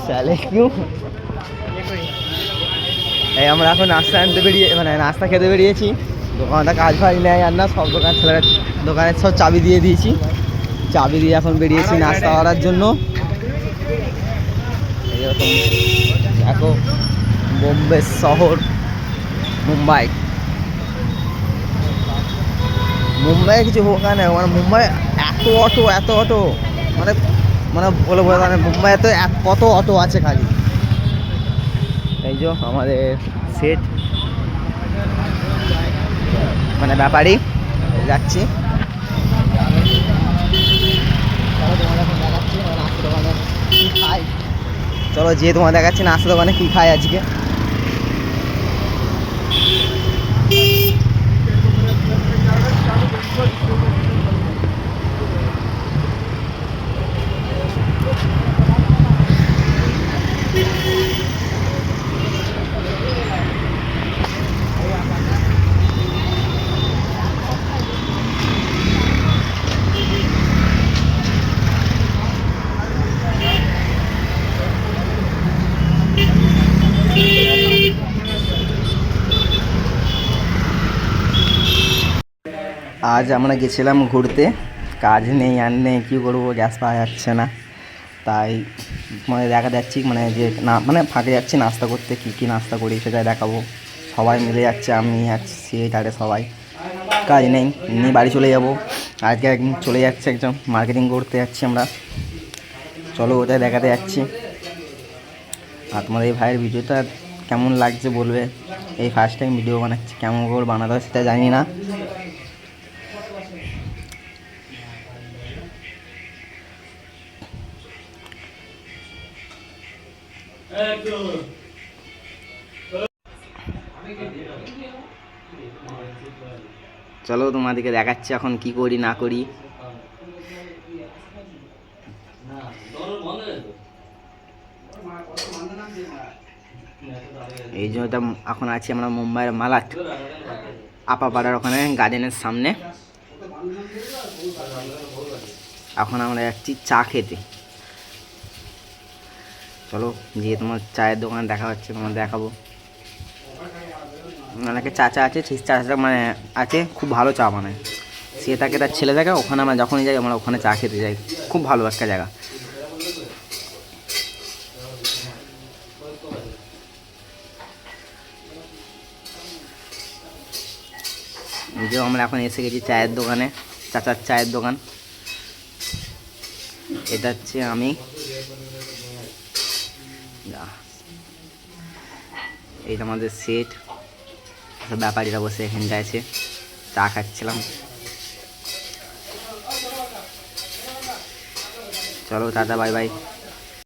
সালে কিউ এই আমরা এখন নাস্তা আনতে বেরিয়ে মানে নাস্তা খেতে বেরিয়েছি। দোকানটা কাজ ফাজ নেয় আর না, সব দোকান ছেলেরা দোকানের সব চাবি দিয়ে দিয়েছি। চাবি দিয়ে এখন বেরিয়েছি নাস্তা করার জন্য। এইরকম দেখো বোম্বে শহর, মুম্বাই। মুম্বাই কিছু হোক না, মানে মুম্বাই এত অটো মানে মানে বলে মানে মুম্বাইতে কত অটো আছে খালি। এই যে আমাদের সেট মানে ব্যাপারী যাচ্ছি। চলো যে তোমার দেখাচ্ছি নাস্তা দোকানে কি খাই আজকে। আজ আমরা গেছিলাম ঘুরতে, কাজ নেই আর নেই, কী করবো, গ্যাস পাওয়া যাচ্ছে না, তাই মানে দেখা যাচ্ছি মানে যে না মানে ফাঁকে যাচ্ছি নাস্তা করতে। কী কী নাস্তা করি সেটা দেখাবো। সবাই মিলে যাচ্ছে, আমি যাচ্ছি তারে সবাই, কাজ নেই, নিয়ে বাড়ি চলে যাব। আজকে একদিন চলে যাচ্ছে একজন মার্কেটিং করতে যাচ্ছি আমরা, চলো ওটাই দেখাতে যাচ্ছি। আর তোমাদের এই ভাইয়ের ভিডিওটা কেমন লাগছে বলবে। এই ফার্স্ট টাইম ভিডিও বানাচ্ছি, কেমন করে বানাতে হয় সেটা জানি না। চলো তোমাদেরকে দেখাচ্ছি এখন কি করি না করি। এই জন্য এখন আছি আমরা মুম্বাইয়ের মালাট আপাপাড়ার ওখানে গার্ডেনের সামনে। এখন আমরা যাচ্ছি চা খেতে। চলো যে তোমার চায়ের দোকান দেখা হচ্ছে তোমার দেখাবো। অনেকে চাচা আছে, সেই চাচা মানে আছে খুব ভালো চা বানায়। সে থাকে তার ছেলে থাকে ওখানে, আমরা যখনই যাই আমরা ওখানে চা খেতে যাই, খুব ভালো একটা জায়গা। যে আমরা এখন এসে গেছি চায়ের দোকানে, চাচার চায়ের দোকান। এটা হচ্ছে আমি, এইটা আমাদের সেট, সব ব্যাপারীরা বসে এখানটায় আছে, চা খাচ্ছিলাম। চলো টাটা, বাই বাই।